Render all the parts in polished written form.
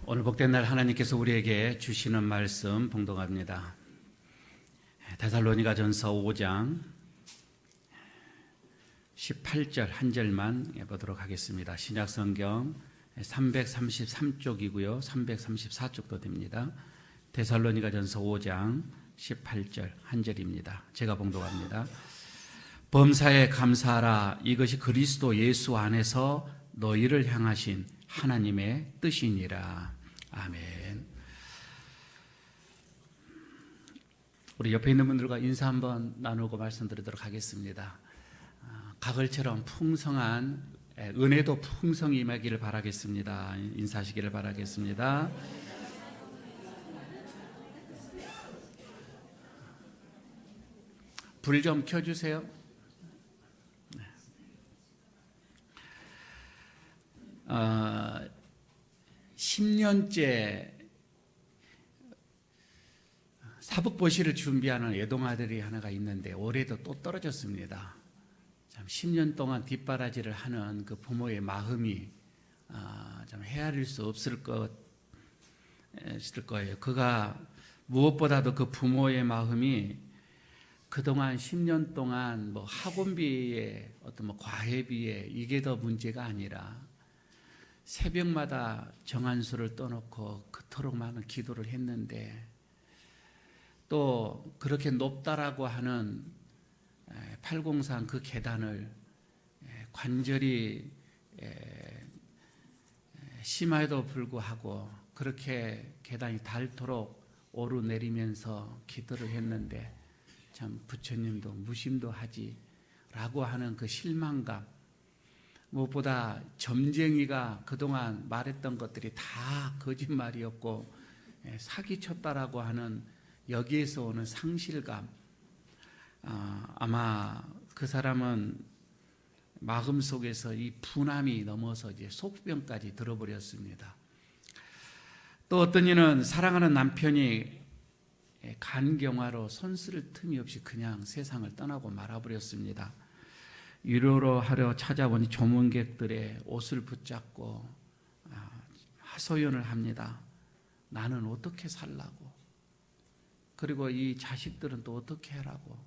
오늘 복된 날 하나님께서 우리에게 주시는 말씀 봉독합니다. 데살로니가전서 5장 18절 한 절만 보도록 하겠습니다. 신약성경 333쪽이고요. 334쪽도 됩니다. 데살로니가전서 5장 18절 한 절입니다. 제가 봉독합니다. 범사에 감사하라. 이것이 그리스도 예수 안에서 너희를 향하신 하나님의 뜻이니라. 아멘. 우리 옆에 있는 분들과 인사 한번 나누고 말씀드리도록 하겠습니다. 가을처럼 풍성한 은혜도 풍성히 임하기를 바라겠습니다. 인사하시기를 바라겠습니다. 불 좀 켜주세요. 10년째 사북보시를 준비하는 애동아들이 하나가 있는데 올해도 또 떨어졌습니다. 참 10년 동안 뒷바라지를 하는 그 부모의 마음이 참 헤아릴 수 없을 거예요. 그가 무엇보다도 그 부모의 마음이 그동안 10년 동안 뭐 학원비에 어떤 뭐 과외비에 이게 더 문제가 아니라 새벽마다 정한수를 떠놓고 그토록 많은 기도를 했는데 또 그렇게 높다라고 하는 803 그 계단을 관절이 심하에도 불구하고 그렇게 계단이 닳도록 오르내리면서 기도를 했는데 참 부처님도 무심도 하지 라고 하는 그 실망감, 무엇보다 점쟁이가 그동안 말했던 것들이 다 거짓말이었고 사기쳤다라고 하는 여기에서 오는 상실감, 아마 그 사람은 마음속에서 이 분함이 넘어서 이제 속병까지 들어버렸습니다. 또 어떤 이는 사랑하는 남편이 간경화로 손쓸 틈이 없이 그냥 세상을 떠나고 말아버렸습니다. 위로로 하려 찾아보니 조문객들의 옷을 붙잡고 하소연을 합니다. 나는 어떻게 살라고? 그리고 이 자식들은 또 어떻게 하라고?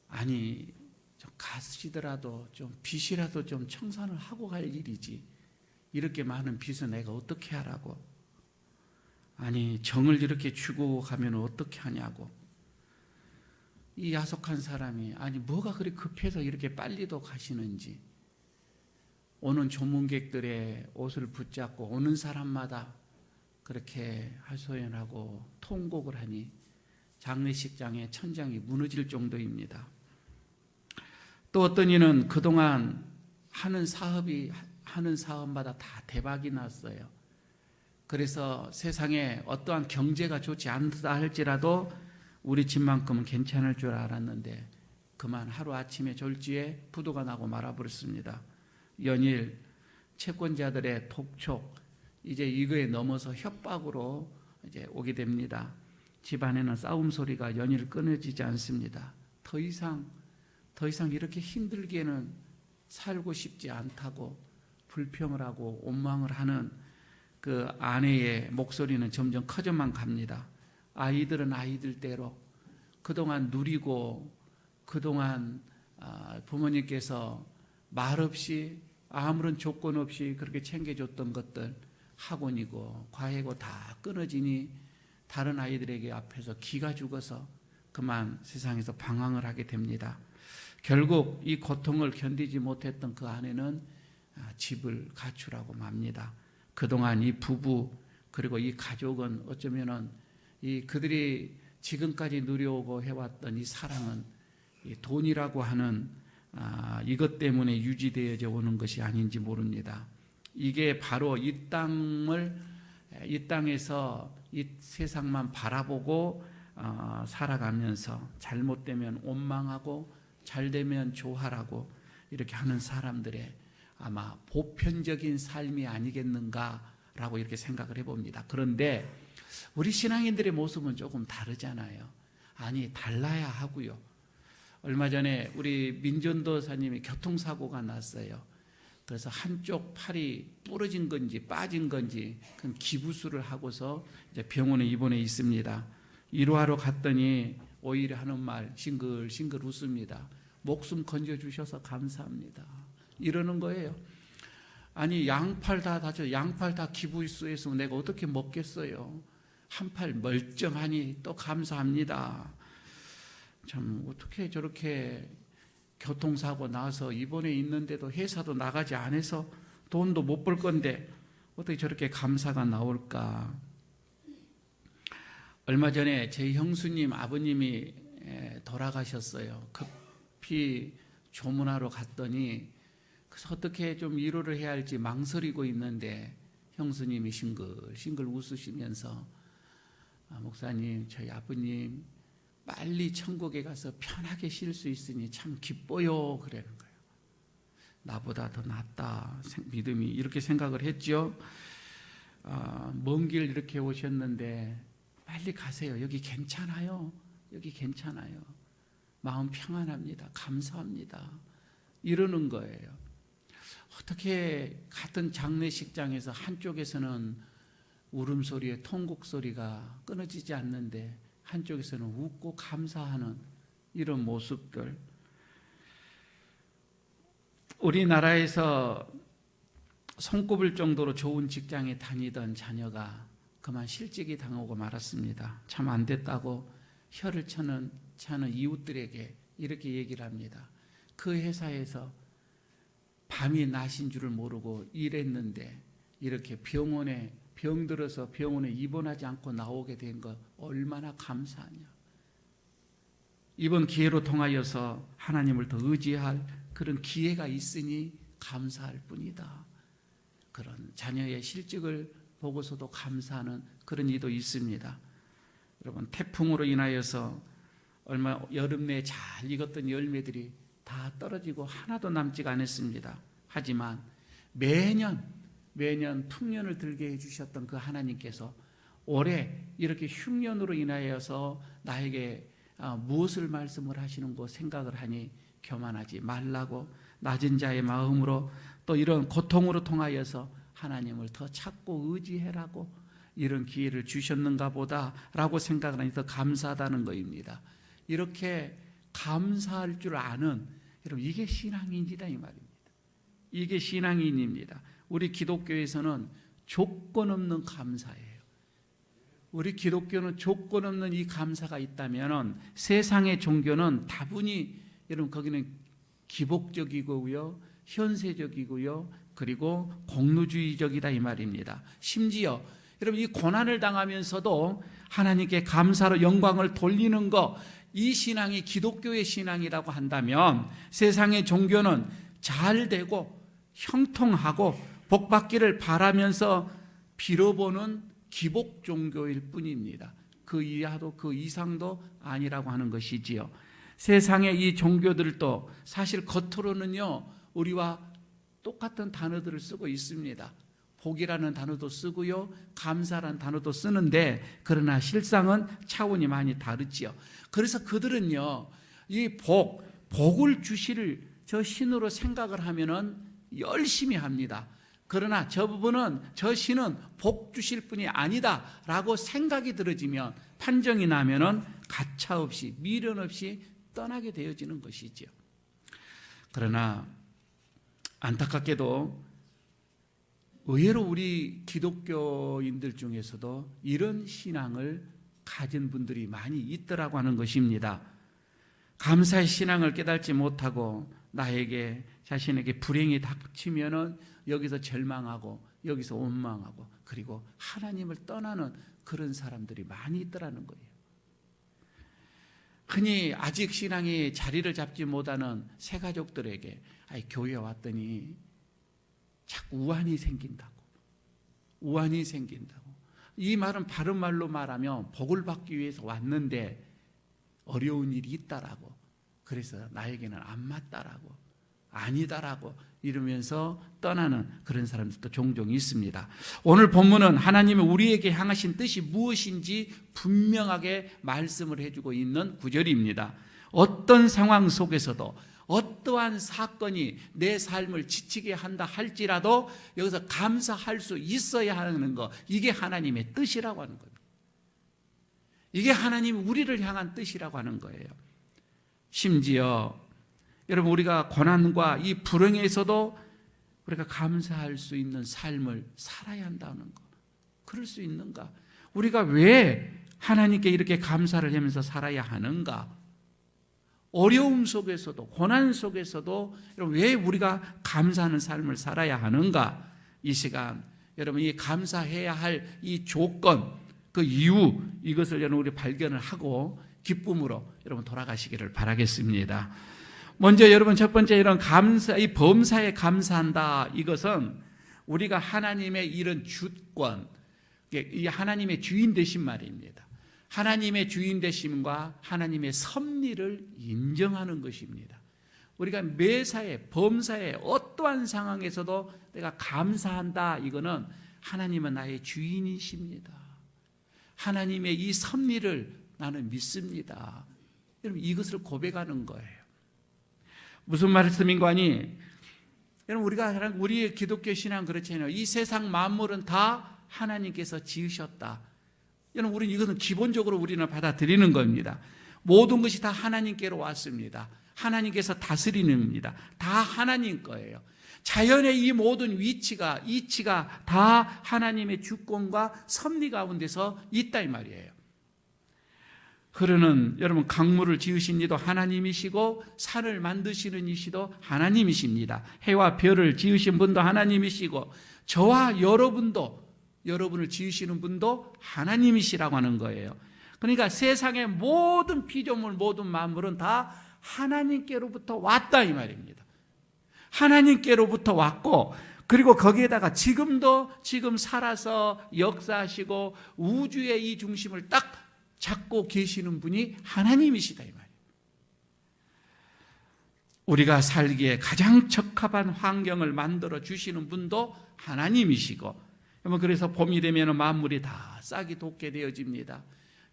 아니 좀 가시더라도 좀 빚이라도 좀 청산을 하고 갈 일이지 이렇게 많은 빚을 내가 어떻게 하라고? 아니 정을 이렇게 주고 가면 어떻게 하냐고. 이 야속한 사람이 아니 뭐가 그리 급해서 이렇게 빨리도 가시는지 오는 조문객들의 옷을 붙잡고 오는 사람마다 그렇게 하소연하고 통곡을 하니 장례식장의 천장이 무너질 정도입니다. 또 어떤 이는 그동안 하는 사업마다 다 대박이 났어요. 그래서 세상에 어떠한 경제가 좋지 않다 할지라도 우리 집만큼은 괜찮을 줄 알았는데 그만 하루아침에 졸지에 부도가 나고 말아버렸습니다. 연일 채권자들의 독촉, 이제 이거에 넘어서 협박으로 이제 오게 됩니다. 집안에는 싸움 소리가 연일 끊어지지 않습니다. 더 이상 이렇게 힘들게는 살고 싶지 않다고 불평을 하고 원망을 하는 그 아내의 목소리는 점점 커져만 갑니다. 아이들은 아이들대로 그동안 누리고 그동안 부모님께서 말없이 아무런 조건 없이 그렇게 챙겨줬던 것들 학원이고 과외고 다 끊어지니 다른 아이들에게 앞에서 기가 죽어서 그만 세상에서 방황을 하게 됩니다. 결국 이 고통을 견디지 못했던 그 아내는 집을 가출하고 맙니다. 그동안 이 부부 그리고 이 가족은 어쩌면은 그들이 지금까지 누려오고 해왔던 이 사랑은 이 돈이라고 하는 이것 때문에 유지되어져 오는 것이 아닌지 모릅니다. 이게 바로 이 땅에서 이 세상만 바라보고 살아가면서 잘못되면 원망하고 잘되면 조화라고 이렇게 하는 사람들의 아마 보편적인 삶이 아니겠는가라고 이렇게 생각을 해봅니다. 그런데 우리 신앙인들의 모습은 조금 다르잖아요. 아니 달라야 하고요. 얼마 전에 우리 민전도사님이 교통사고가 났어요. 그래서 한쪽 팔이 부러진 건지 빠진 건지 그 기부술을 하고서 이제 병원에 입원해 있습니다. 위로하러 갔더니 오히려 하는 말 싱글싱글 웃습니다. 목숨 건져주셔서 감사합니다. 이러는 거예요. 아니 양팔 다 다쳐, 양팔 다 기부수했으면 내가 어떻게 먹겠어요. 한 팔 멀쩡하니 또 감사합니다. 참 어떻게 저렇게 교통사고 나서 입원해 있는데도 회사도 나가지 않아서 돈도 못 벌 건데 어떻게 저렇게 감사가 나올까. 얼마 전에 제 형수님 아버님이 돌아가셨어요. 급히 조문하러 갔더니 그래서 어떻게 좀 위로를 해야 할지 망설이고 있는데 형수님이 싱글싱글 웃으시면서 목사님 저희 아버님 빨리 천국에 가서 편하게 쉴 수 있으니 참 기뻐요 그러는 거예요. 나보다 더 낫다 믿음이 이렇게 생각을 했죠. 먼 길 이렇게 오셨는데 빨리 가세요. 여기 괜찮아요. 여기 괜찮아요. 마음 평안합니다. 감사합니다. 이러는 거예요. 어떻게 같은 장례식장에서 한쪽에서는 울음소리에 통곡소리가 끊어지지 않는데 한쪽에서는 웃고 감사하는 이런 모습들. 우리나라에서 손꼽을 정도로 좋은 직장에 다니던 자녀가 그만 실직이 당하고 말았습니다. 참 안 됐다고 혀를 차는 이웃들에게 이렇게 얘기를 합니다. 그 회사에서 밤이 낮인 줄을 모르고 일했는데 이렇게 병들어서 병원에 입원하지 않고 나오게 된 거 얼마나 감사하냐. 이번 기회로 통하여서 하나님을 더 의지할 그런 기회가 있으니 감사할 뿐이다. 그런 자녀의 실직을 보고서도 감사하는 그런 이도 있습니다. 여러분 태풍으로 인하여서 얼마 여름 내에 잘 익었던 열매들이 다 떨어지고 하나도 남지가 않았습니다. 하지만 매년 풍년을 들게 해주셨던 그 하나님께서 올해 이렇게 흉년으로 인하여서 나에게 무엇을 말씀을 하시는고 생각을 하니 교만하지 말라고 낮은 자의 마음으로 또 이런 고통으로 통하여서 하나님을 더 찾고 의지해라고 이런 기회를 주셨는가 보다라고 생각을 하니 더 감사하다는 것입니다. 이렇게 감사할 줄 아는 여러분 이게 신앙인이다 이 말입니다. 이게 신앙인입니다. 우리 기독교에서는 조건 없는 감사예요. 우리 기독교는 조건 없는 이 감사가 있다면 세상의 종교는 다분히 여러분 거기는 기복적이고요, 현세적이고요, 그리고 공로주의적이다 이 말입니다. 심지어 여러분 이 고난을 당하면서도 하나님께 감사로 영광을 돌리는 것, 이 신앙이 기독교의 신앙이라고 한다면 세상의 종교는 잘 되고 형통하고 복받기를 바라면서 빌어보는 기복 종교일 뿐입니다. 그 이하도 그 이상도 아니라고 하는 것이지요. 세상의 이 종교들도 사실 겉으로는요 우리와 똑같은 단어들을 쓰고 있습니다. 복이라는 단어도 쓰고요, 감사라는 단어도 쓰는데 그러나 실상은 차원이 많이 다르지요. 그래서 그들은요 이 복을 주실 저 신으로 생각을 하면은 열심히 합니다. 그러나 저 신은 복 주실 분이 아니다라고 생각이 들어지면 판정이 나면은 가차없이 미련 없이 떠나게 되어지는 것이죠. 그러나 안타깝게도 의외로 우리 기독교인들 중에서도 이런 신앙을 가진 분들이 많이 있더라고 하는 것입니다. 감사의 신앙을 깨닫지 못하고 나에게 자신에게 불행이 닥치면은 여기서 절망하고 여기서 원망하고 그리고 하나님을 떠나는 그런 사람들이 많이 있더라는 거예요. 흔히 아직 신앙이 자리를 잡지 못하는 새가족들에게 교회에 왔더니 자꾸 우환이 생긴다고. 이 말은 바른 말로 말하면 복을 받기 위해서 왔는데 어려운 일이 있다라고. 그래서 나에게는 안 맞다라고. 아니다라고 이러면서 떠나는 그런 사람들도 종종 있습니다. 오늘 본문은 하나님이 우리에게 향하신 뜻이 무엇인지 분명하게 말씀을 해주고 있는 구절입니다. 어떤 상황 속에서도 어떠한 사건이 내 삶을 지치게 한다 할지라도 여기서 감사할 수 있어야 하는 것, 이게 하나님의 뜻이라고 하는 겁니다. 이게 하나님 우리를 향한 뜻이라고 하는 거예요. 심지어 여러분, 우리가 고난과 이 불행에서도 우리가 감사할 수 있는 삶을 살아야 한다는 것, 그럴 수 있는가? 우리가 왜 하나님께 이렇게 감사를 하면서 살아야 하는가? 어려움 속에서도, 고난 속에서도 여러분, 왜 우리가 감사하는 삶을 살아야 하는가? 이 시간 여러분, 이 감사해야 할 이 조건, 그 이유, 이것을 여러분 우리 발견을 하고 기쁨으로 여러분 돌아가시기를 바라겠습니다. 먼저 여러분, 첫 번째 이런 감사, 이 범사에 감사한다, 이것은 우리가 하나님의 이런 주권, 이 하나님의 주인 되신 말입니다. 하나님의 주인 되심과 하나님의 섭리를 인정하는 것입니다. 우리가 매사에, 범사에 어떠한 상황에서도 내가 감사한다, 이거는 하나님은 나의 주인이십니다. 하나님의 이 섭리를 나는 믿습니다. 여러분, 이것을 고백하는 거예요. 무슨 말씀인가 하니, 여러분, 우리의 기독교 신앙 그렇잖아요. 이 세상 만물은 다 하나님께서 지으셨다. 여러분, 우리는 이것은 기본적으로 우리는 받아들이는 겁니다. 모든 것이 다 하나님께로 왔습니다. 하나님께서 다스리는 겁니다. 다 하나님 거예요. 자연의 이 모든 이치가 다 하나님의 주권과 섭리 가운데서 있다, 이 말이에요. 흐르는 여러분, 강물을 지으신 이도 하나님이시고 산을 만드시는 이시도 하나님이십니다. 해와 별을 지으신 분도 하나님이시고 저와 여러분을 지으시는 분도 하나님이시라고 하는 거예요. 그러니까 세상의 모든 피조물, 모든 만물은 다 하나님께로부터 왔다, 이 말입니다. 하나님께로부터 왔고, 그리고 거기에다가 지금 살아서 역사하시고 우주의 이 중심을 딱 잡고 계시는 분이 하나님이시다, 이 말이에요. 우리가 살기에 가장 적합한 환경을 만들어 주시는 분도 하나님이시고, 그래서 봄이 되면 만물이 다 싹이 돋게 되어집니다.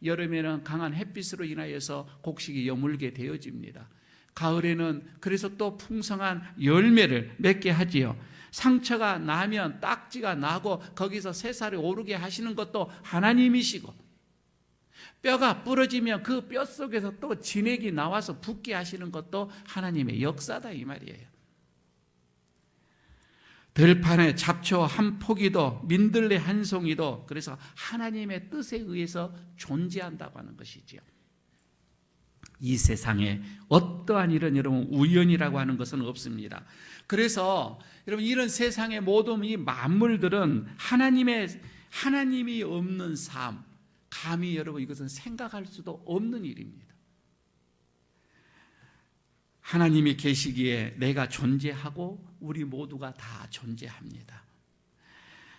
여름에는 강한 햇빛으로 인하여서 곡식이 여물게 되어집니다. 가을에는 그래서 또 풍성한 열매를 맺게 하지요. 상처가 나면 딱지가 나고 거기서 새살이 오르게 하시는 것도 하나님이시고, 뼈가 부러지면 그 뼈 속에서 또 진액이 나와서 붓게 하시는 것도 하나님의 역사다, 이 말이에요. 들판에 잡초 한 포기도, 민들레 한 송이도 그래서 하나님의 뜻에 의해서 존재한다고 하는 것이지요. 이 세상에 어떠한 일은 여러분 우연이라고 하는 것은 없습니다. 그래서 여러분, 이런 세상의 모든 이 만물들은 하나님이 없는 삶, 감히 여러분 이것은 생각할 수도 없는 일입니다. 하나님이 계시기에 내가 존재하고 우리 모두가 다 존재합니다.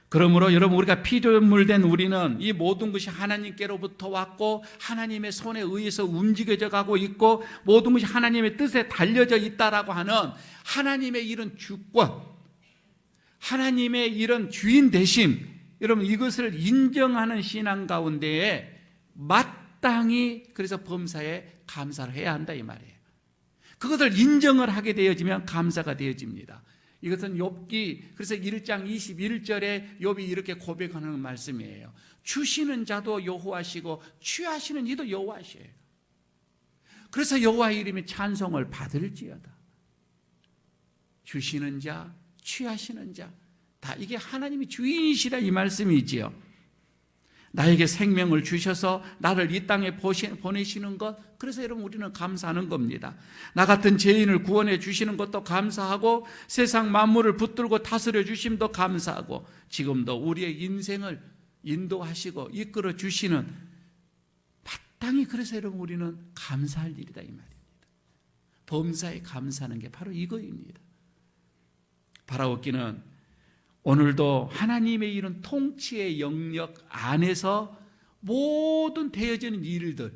그러므로 여러분, 우리가 피조물된 우리는 이 모든 것이 하나님께로부터 왔고 하나님의 손에 의해서 움직여져 가고 있고 모든 것이 하나님의 뜻에 달려져 있다라고 하는 하나님의 이런 주권, 하나님의 이런 주인 되심, 여러분 이것을 인정하는 신앙 가운데에 마땅히 그래서 범사에 감사를 해야 한다, 이 말이에요. 그것을 인정을 하게 되어지면 감사가 되어집니다. 이것은 욥기 그래서 1장 21절에 욥이 이렇게 고백하는 말씀이에요. 주시는 자도 여호와시고 취하시는 이도 여호와시에요. 그래서 여호와의 이름이 찬송을 받을지어다. 주시는 자, 취하시는 자, 다 이게 하나님이 주인이시라 이 말씀이지요. 나에게 생명을 주셔서 나를 이 땅에 보내시는 것, 그래서 여러분 우리는 감사하는 겁니다. 나 같은 죄인을 구원해 주시는 것도 감사하고 세상 만물을 붙들고 다스려 주심도 감사하고 지금도 우리의 인생을 인도하시고 이끌어 주시는, 마땅히 그래서 여러분 우리는 감사할 일이다, 이 말입니다. 범사에 감사하는 게 바로 이거입니다. 바라옵기는 오늘도 하나님의 이런 통치의 영역 안에서 모든 되어지는 일들,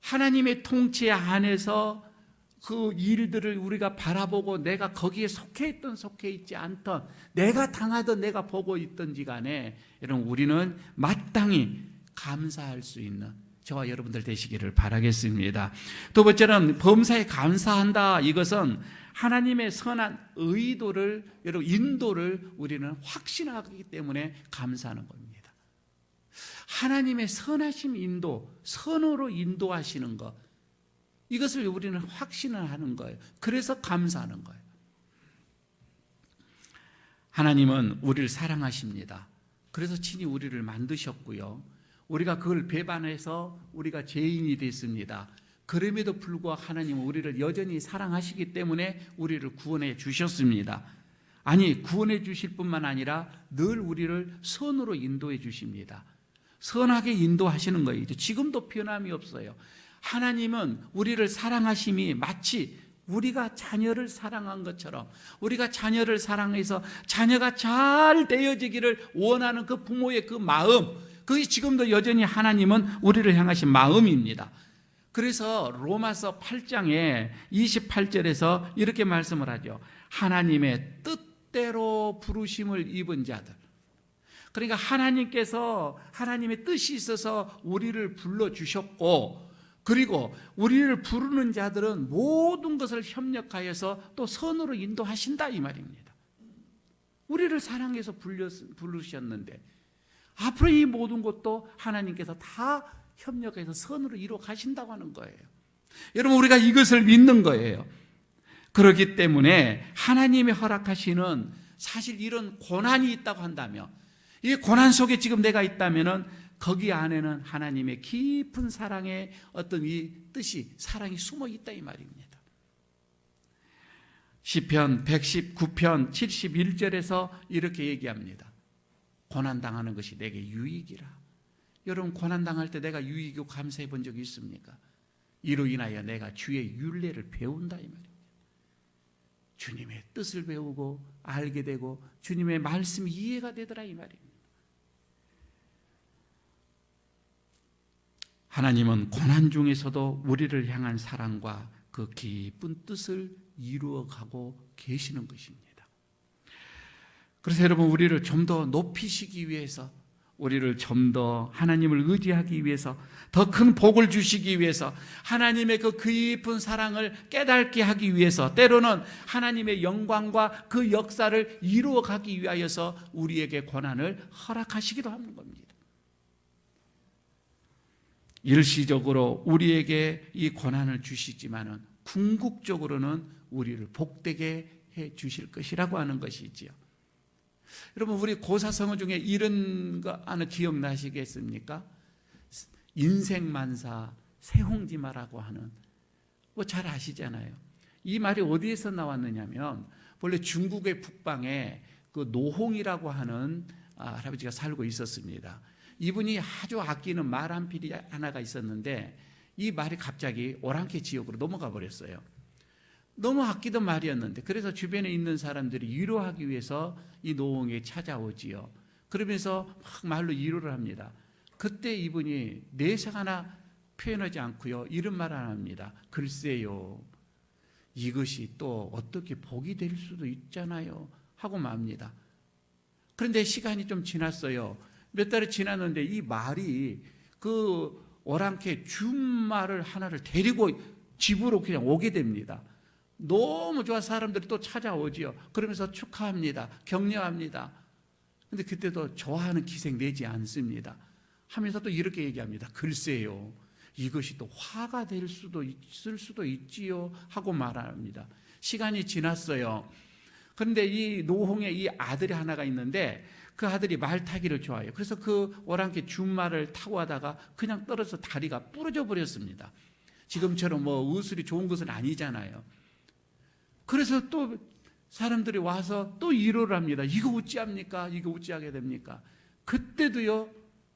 하나님의 통치 안에서 그 일들을 우리가 바라보고 내가 거기에 속해 있든 속해 있지 않든 내가 당하든 내가 보고 있든지 간에 여러분 우리는 마땅히 감사할 수 있는 저와 여러분들 되시기를 바라겠습니다. 두 번째는 범사에 감사한다. 이것은 하나님의 선한 의도를, 여러분 인도를 우리는 확신하기 때문에 감사하는 겁니다. 하나님의 선하심 인도, 선으로 인도하시는 것, 이것을 우리는 확신을 하는 거예요. 그래서 감사하는 거예요. 하나님은 우리를 사랑하십니다. 그래서 친히 우리를 만드셨고요. 우리가 그걸 배반해서 우리가 죄인이 됐습니다. 그럼에도 불구하고 하나님은 우리를 여전히 사랑하시기 때문에 우리를 구원해 주셨습니다. 아니, 구원해 주실 뿐만 아니라 늘 우리를 선으로 인도해 주십니다. 선하게 인도하시는 거예요. 지금도 변함이 없어요. 하나님은 우리를 사랑하심이 마치 우리가 자녀를 사랑한 것처럼, 우리가 자녀를 사랑해서 자녀가 잘 되어지기를 원하는 그 부모의 그 마음, 그게 지금도 여전히 하나님은 우리를 향하신 마음입니다. 그래서 로마서 8장에 28절에서 이렇게 말씀을 하죠. 하나님의 뜻대로 부르심을 입은 자들. 그러니까 하나님께서 하나님의 뜻이 있어서 우리를 불러주셨고, 그리고 우리를 부르는 자들은 모든 것을 협력하여서 또 선으로 인도하신다 이 말입니다. 우리를 사랑해서 부르셨는데 앞으로 이 모든 것도 하나님께서 다 협력해서 선으로 이루어 가신다고 하는 거예요. 여러분, 우리가 이것을 믿는 거예요. 그렇기 때문에 하나님이 허락하시는 사실 이런 고난이 있다고 한다면, 이 고난 속에 지금 내가 있다면은 거기 안에는 하나님의 깊은 사랑의 어떤 이 뜻이, 사랑이 숨어 있다 이 말입니다. 시편 119편 71절에서 이렇게 얘기합니다. 고난당하는 것이 내게 유익이라. 여러분, 고난당할 때 내가 유익이고 감사해 본 적이 있습니까? 이로 인하여 내가 주의 율례를 배운다 이 말입니다. 주님의 뜻을 배우고 알게 되고 주님의 말씀이 이해가 되더라 이 말입니다. 하나님은 고난 중에서도 우리를 향한 사랑과 그 깊은 뜻을 이루어가고 계시는 것입니다. 그래서 여러분, 우리를 좀 더 높이시기 위해서, 우리를 좀 더 하나님을 의지하기 위해서, 더 큰 복을 주시기 위해서, 하나님의 그 깊은 사랑을 깨닫게 하기 위해서, 때로는 하나님의 영광과 그 역사를 이루어가기 위하여서 우리에게 고난을 허락하시기도 하는 겁니다. 일시적으로 우리에게 이 고난을 주시지만은 궁극적으로는 우리를 복되게 해 주실 것이라고 하는 것이지요. 여러분, 우리 고사성어 중에 이런 거 하나 기억나시겠습니까? 인생만사 새홍지마라고 하는, 뭐 잘 아시잖아요. 이 말이 어디에서 나왔느냐면, 원래 중국의 북방에 그 노홍이라고 하는 할아버지가 살고 있었습니다. 이분이 아주 아끼는 말 한 필이 하나가 있었는데 이 말이 갑자기 오랑캐 지역으로 넘어가 버렸어요. 너무 아끼던 말이었는데, 그래서 주변에 있는 사람들이 위로하기 위해서 이 노홍에 찾아오지요. 그러면서 막 말로 위로를 합니다. 그때 이분이 내색 하나 표현하지 않고요, 이런 말 하나 합니다. 글쎄요, 이것이 또 어떻게 복이 될 수도 있잖아요 하고 맙니다. 그런데 시간이 좀 지났어요. 몇 달이 지났는데 이 말이 그 오랑캐 준말을 하나를 데리고 집으로 그냥 오게 됩니다. 너무 좋아 사람들이 또 찾아오지요. 그러면서 축하합니다. 격려합니다. 근데 그때도 좋아하는 기색 내지 않습니다. 하면서 또 이렇게 얘기합니다. 글쎄요, 이것이 또 화가 될 수도 있을 수도 있지요 하고 말합니다. 시간이 지났어요. 그런데 이 노홍의 이 아들이 하나가 있는데 그 아들이 말 타기를 좋아해요. 그래서 그 오랑캐 준말을 타고 하다가 그냥 떨어져 다리가 부러져 버렸습니다. 지금처럼 뭐 의술이 좋은 것은 아니잖아요. 그래서 또 사람들이 와서 또 위로를 합니다. 이거 어찌합니까? 이거 어찌하게 됩니까? 그때도요,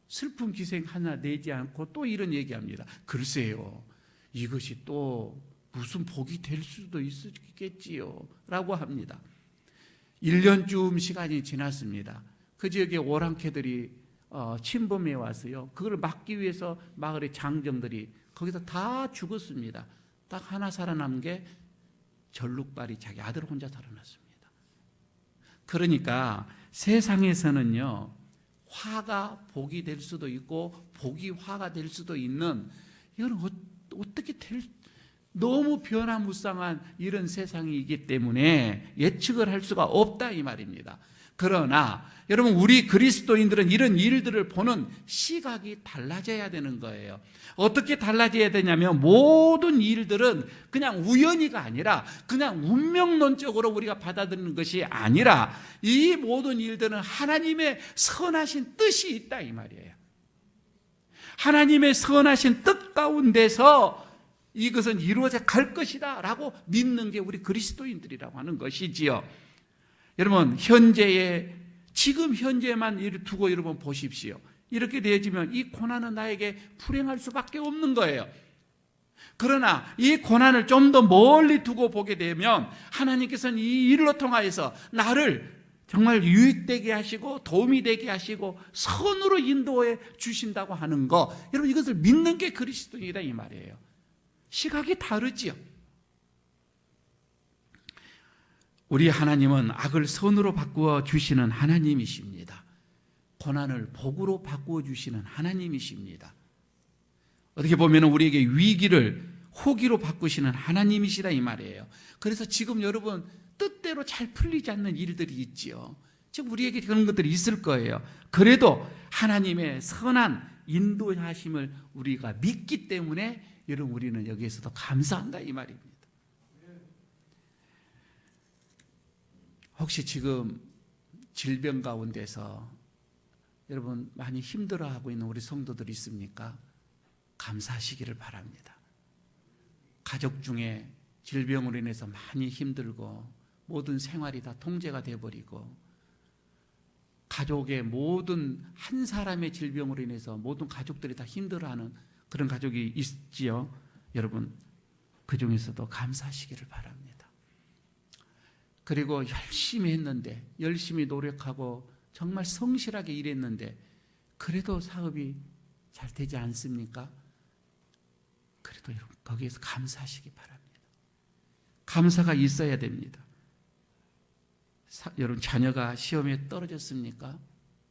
슬픈 기색 하나 내지 않고 또 이런 얘기합니다. 글쎄요, 이것이 또 무슨 복이 될 수도 있겠지요 라고 합니다. 1년쯤 시간이 지났습니다. 그 지역에 오랑캐들이 침범해 왔어요. 그걸 막기 위해서 마을의 장정들이 거기서 다 죽었습니다. 딱 하나 살아남은 게 절룩발이 자기 아들 혼자 살아났습니다. 그러니까 세상에서는요, 화가 복이 될 수도 있고 복이 화가 될 수도 있는, 이건 어떻게 너무 변화무쌍한 이런 세상이기 때문에 예측을 할 수가 없다 이 말입니다. 그러나 여러분, 우리 그리스도인들은 이런 일들을 보는 시각이 달라져야 되는 거예요. 어떻게 달라져야 되냐면, 모든 일들은 그냥 우연히가 아니라 그냥 운명론적으로 우리가 받아들이는 것이 아니라, 이 모든 일들은 하나님의 선하신 뜻이 있다 이 말이에요. 하나님의 선하신 뜻 가운데서 이것은 이루어져 갈 것이다 라고 믿는 게 우리 그리스도인들이라고 하는 것이지요. 여러분, 지금 현재만 이를 두고 여러분 보십시오. 이렇게 되어지면 이 고난은 나에게 불행할 수밖에 없는 거예요. 그러나 이 고난을 좀 더 멀리 두고 보게 되면 하나님께서는 이 일로 통하여서 나를 정말 유익되게 하시고 도움이 되게 하시고 선으로 인도해 주신다고 하는 거, 여러분, 이것을 믿는 게 그리스도인이다 이 말이에요. 시각이 다르지요. 우리 하나님은 악을 선으로 바꾸어 주시는 하나님이십니다. 고난을 복으로 바꾸어 주시는 하나님이십니다. 어떻게 보면 우리에게 위기를 호기로 바꾸시는 하나님이시다 이 말이에요. 그래서 지금 여러분 뜻대로 잘 풀리지 않는 일들이 있지요. 지금 우리에게 그런 것들이 있을 거예요. 그래도 하나님의 선한 인도하심을 우리가 믿기 때문에 여러분, 우리는 여기에서도 감사한다 이 말입니다. 혹시 지금 질병 가운데서 여러분 많이 힘들어하고 있는 우리 성도들 있습니까? 감사하시기를 바랍니다. 가족 중에 질병으로 인해서 많이 힘들고 모든 생활이 다 통제가 되어버리고, 가족의 모든 한 사람의 질병으로 인해서 모든 가족들이 다 힘들어하는 그런 가족이 있지요. 여러분, 그 중에서도 감사하시기를 바랍니다. 그리고 열심히 했는데, 열심히 노력하고 정말 성실하게 일했는데 그래도 사업이 잘 되지 않습니까? 그래도 여러분, 거기에서 감사하시기 바랍니다. 감사가 있어야 됩니다. 여러분, 자녀가 시험에 떨어졌습니까?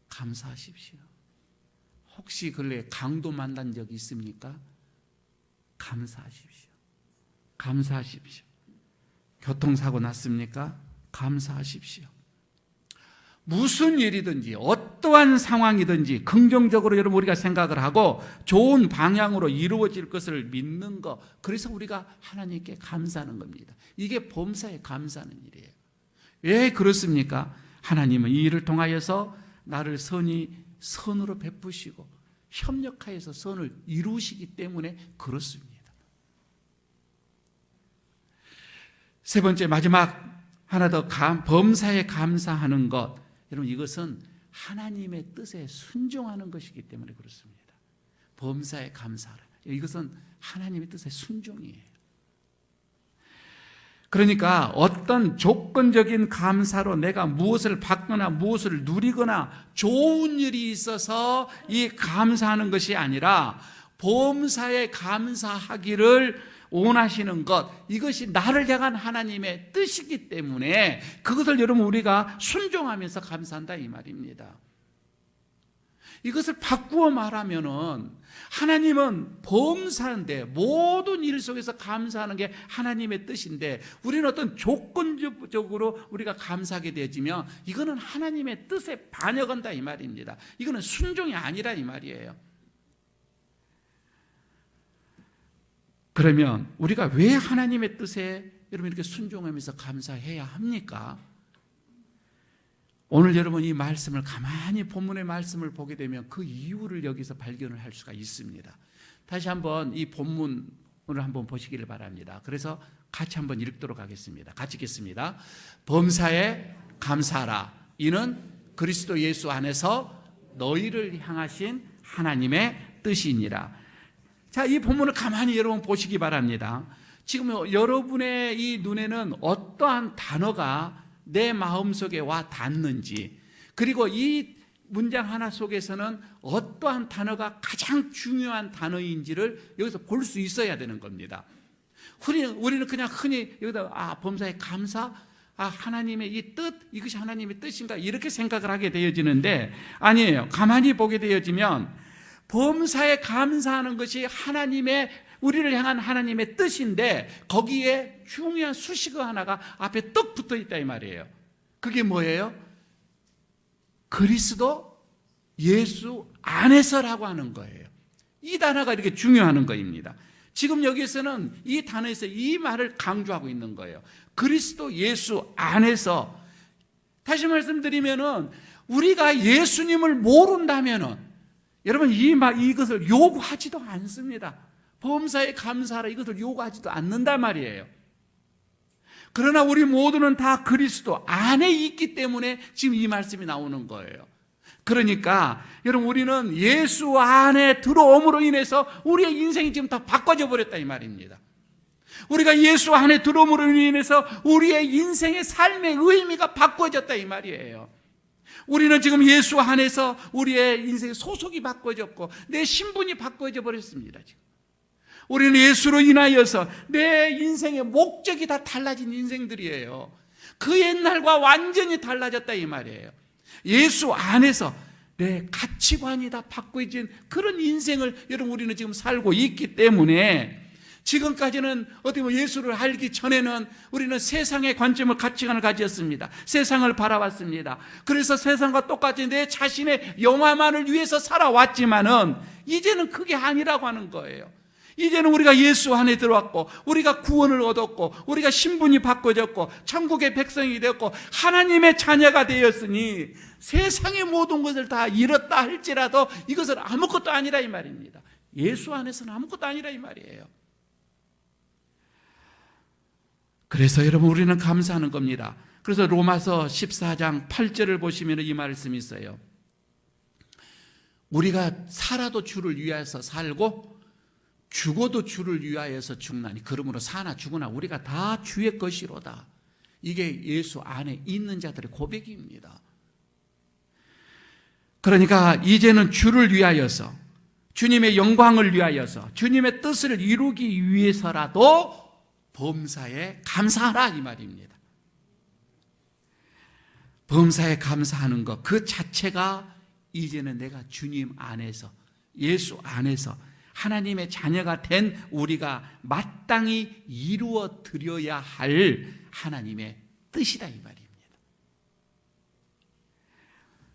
감사하십시오. 혹시 근래 강도 만난 적이 있습니까? 감사하십시오. 감사하십시오. 교통사고 났습니까? 감사하십시오. 무슨 일이든지 어떠한 상황이든지 긍정적으로 여러분 우리가 생각을 하고 좋은 방향으로 이루어질 것을 믿는 것, 그래서 우리가 하나님께 감사하는 겁니다. 이게 범사에 감사하는 일이에요. 왜 그렇습니까? 하나님은 이 일을 통하여서 나를 선으로 베푸시고 협력하여서 선을 이루시기 때문에 그렇습니다. 세 번째, 마지막 하나 더, 범사에 감사하는 것. 여러분, 이것은 하나님의 뜻에 순종하는 것이기 때문에 그렇습니다. 범사에 감사하라. 이것은 하나님의 뜻에 순종이에요. 그러니까 어떤 조건적인 감사로 내가 무엇을 받거나 무엇을 누리거나 좋은 일이 있어서 이 감사하는 것이 아니라 범사에 감사하기를 원하시는 것, 이것이 나를 향한 하나님의 뜻이기 때문에 그것을 여러분 우리가 순종하면서 감사한다 이 말입니다. 이것을 바꾸어 말하면은 하나님은 범사인데 모든 일 속에서 감사하는 게 하나님의 뜻인데, 우리는 어떤 조건적으로 우리가 감사하게 되어지면 이거는 하나님의 뜻에 반역한다 이 말입니다. 이거는 순종이 아니라 이 말이에요. 그러면 우리가 왜 하나님의 뜻에 여러분 이렇게 순종하면서 감사해야 합니까? 오늘 여러분 이 말씀을 가만히 본문의 말씀을 보게 되면 그 이유를 여기서 발견을 할 수가 있습니다. 다시 한번 이 본문을 한번 보시기를 바랍니다. 그래서 같이 한번 읽도록 하겠습니다. 같이 읽겠습니다. 범사에 감사하라. 이는 그리스도 예수 안에서 너희를 향하신 하나님의 뜻이니라. 자, 이 본문을 가만히 여러분 보시기 바랍니다. 지금 여러분의 이 눈에는 어떠한 단어가 내 마음속에 와 닿는지, 그리고 이 문장 하나 속에서는 어떠한 단어가 가장 중요한 단어인지를 여기서 볼 수 있어야 되는 겁니다. 우리는 그냥 흔히 여기다 범사에 감사, 하나님의 이 뜻, 이것이 하나님의 뜻인가 이렇게 생각을 하게 되어지는데 아니에요. 가만히 보게 되어지면 범사에 감사하는 것이 우리를 향한 하나님의 뜻인데 거기에 중요한 수식어 하나가 앞에 떡 붙어 있다 이 말이에요. 그게 뭐예요? 그리스도 예수 안에서라고 하는 거예요. 이 단어가 이렇게 중요한 거입니다. 지금 여기서는 이 단어에서 이 말을 강조하고 있는 거예요. 그리스도 예수 안에서. 다시 말씀드리면은 우리가 예수님을 모른다면은 여러분 이것을 요구하지도 않습니다. 범사에 감사하라 이것을 요구하지도 않는단 말이에요. 그러나 우리 모두는 다 그리스도 안에 있기 때문에 지금 이 말씀이 나오는 거예요. 그러니까 여러분 우리는 예수 안에 들어옴으로 인해서 우리의 인생이 지금 다 바꿔져 버렸다 이 말입니다. 우리가 예수 안에 들어옴으로 인해서 우리의 인생의 삶의 의미가 바꿔졌다 이 말이에요. 우리는 지금 예수 안에서 우리의 인생의 소속이 바꿔졌고 내 신분이 바꿔져 버렸습니다. 지금 우리는 예수로 인하여서 내 인생의 목적이 다 달라진 인생들이에요. 그 옛날과 완전히 달라졌다 이 말이에요. 예수 안에서 내 가치관이 다 바꿔진 그런 인생을 여러분 우리는 지금 살고 있기 때문에 지금까지는 어떻게 보면 예수를 알기 전에는 우리는 세상의 관점을 가치관을 가졌습니다. 세상을 바라봤습니다. 그래서 세상과 똑같이 내 자신의 영화만을 위해서 살아왔지만은 이제는 그게 아니라고 하는 거예요. 이제는 우리가 예수 안에 들어왔고 우리가 구원을 얻었고 우리가 신분이 바꿔졌고 천국의 백성이 되었고 하나님의 자녀가 되었으니 세상의 모든 것을 다 잃었다 할지라도 이것은 아무것도 아니라 이 말입니다. 예수 안에서는 아무것도 아니라 이 말이에요. 그래서 여러분 우리는 감사하는 겁니다. 그래서 로마서 14장 8절을 보시면 이 말씀이 있어요. 우리가 살아도 주를 위하여서 살고 죽어도 주를 위하여서 죽나니 그러므로 사나 죽으나 우리가 다 주의 것이로다. 이게 예수 안에 있는 자들의 고백입니다. 그러니까 이제는 주를 위하여서 주님의 영광을 위하여서 주님의 뜻을 이루기 위해서라도 범사에 감사하라 이 말입니다. 범사에 감사하는 것 그 자체가 이제는 내가 주님 안에서 예수 안에서 하나님의 자녀가 된 우리가 마땅히 이루어 드려야 할 하나님의 뜻이다 이 말입니다.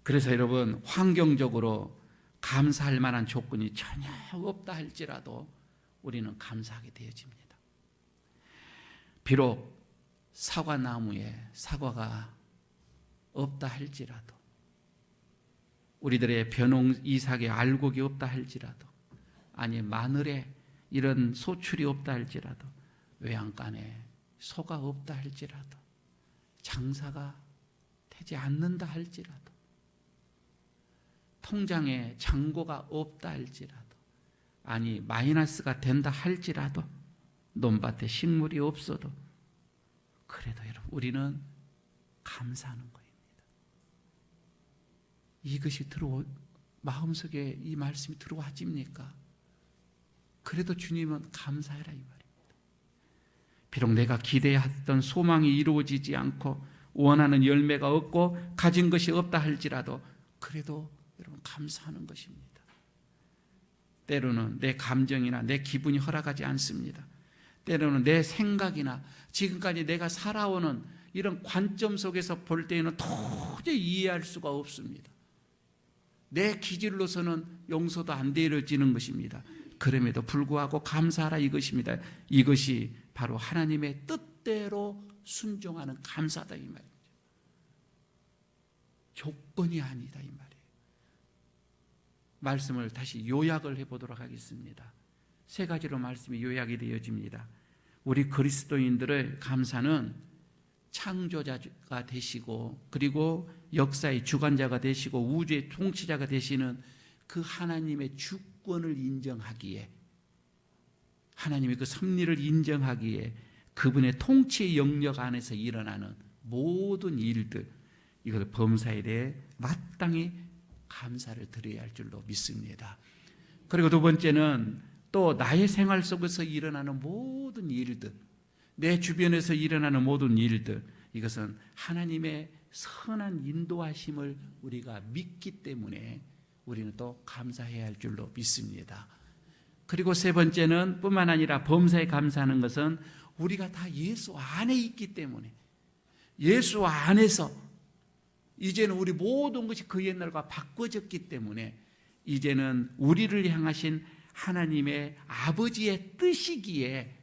그래서 여러분 환경적으로 감사할 만한 조건이 전혀 없다 할지라도 우리는 감사하게 되어집니다. 비록 사과나무에 사과가 없다 할지라도 우리들의 벼농 이삭에 알곡이 없다 할지라도 아니 마늘에 이런 소출이 없다 할지라도 외양간에 소가 없다 할지라도 장사가 되지 않는다 할지라도 통장에 잔고가 없다 할지라도 아니 마이너스가 된다 할지라도 논밭에 식물이 없어도 그래도 여러분 우리는 감사하는 거입니다. 이것이 마음속에 이 말씀이 들어와집니까? 그래도 주님은 감사해라 이 말입니다. 비록 내가 기대했던 소망이 이루어지지 않고 원하는 열매가 없고 가진 것이 없다 할지라도 그래도 여러분 감사하는 것입니다. 때로는 내 감정이나 내 기분이 허락하지 않습니다. 때로는 내 생각이나 지금까지 내가 살아오는 이런 관점 속에서 볼 때에는 도저히 이해할 수가 없습니다. 내 기질로서는 용서도 안 되어지는 것입니다. 그럼에도 불구하고 감사하라 이것입니다. 이것이 바로 하나님의 뜻대로 순종하는 감사다 이 말입니다. 조건이 아니다 이 말이에요. 말씀을 다시 요약을 해보도록 하겠습니다. 세 가지로 말씀이 요약이 되어집니다. 우리 그리스도인들의 감사는 창조자가 되시고 그리고 역사의 주관자가 되시고 우주의 통치자가 되시는 그 하나님의 주권을 인정하기에 하나님의 그 섭리를 인정하기에 그분의 통치의 영역 안에서 일어나는 모든 일들 이것을 범사에 대해 마땅히 감사를 드려야 할 줄로 믿습니다. 그리고 두 번째는 또 나의 생활 속에서 일어나는 모든 일들 내 주변에서 일어나는 모든 일들 이것은 하나님의 선한 인도하심을 우리가 믿기 때문에 우리는 또 감사해야 할 줄로 믿습니다. 그리고 세 번째는 뿐만 아니라 범사에 감사하는 것은 우리가 다 예수 안에 있기 때문에, 예수 안에서 이제는 우리 모든 것이 그 옛날과 바꿔졌기 때문에 이제는 우리를 향하신 하나님의 아버지의 뜻이기에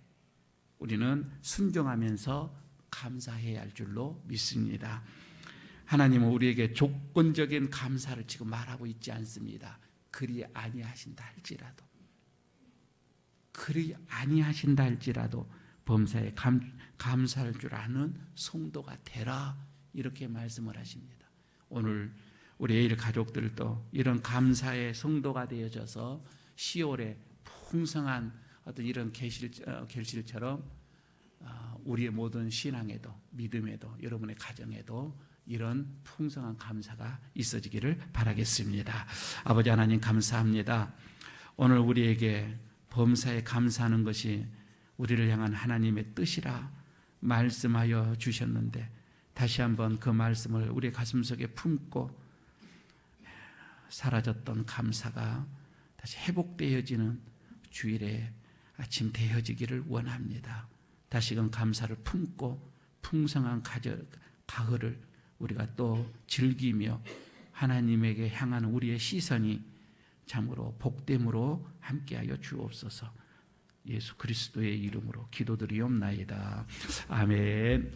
우리는 순종하면서 감사해야 할 줄로 믿습니다. 하나님은 우리에게 조건적인 감사를 지금 말하고 있지 않습니다. 그리 아니하신다 할지라도, 그리 아니하신다 할지라도 범사에 감사할 줄 아는 성도가 되라, 이렇게 말씀을 하십니다. 오늘 우리 에일 가족들도 이런 감사의 성도가 되어져서 10월에 풍성한 어떤 이런 결실처럼 우리의 모든 신앙에도, 믿음에도, 여러분의 가정에도 이런 풍성한 감사가 있어지기를 바라겠습니다. 아버지 하나님, 감사합니다. 오늘 우리에게 범사에 감사하는 것이 우리를 향한 하나님의 뜻이라 말씀하여 주셨는데, 다시 한번 그 말씀을 우리 가슴속에 품고 사라졌던 감사가 다시 회복되어지는 주일에 아침 되어지기를 원합니다. 다시금 감사를 품고 풍성한 가을을 우리가 또 즐기며 하나님에게 향하는 우리의 시선이 참으로 복됨으로 함께하여 주옵소서. 예수 그리스도의 이름으로 기도드리옵나이다. 아멘.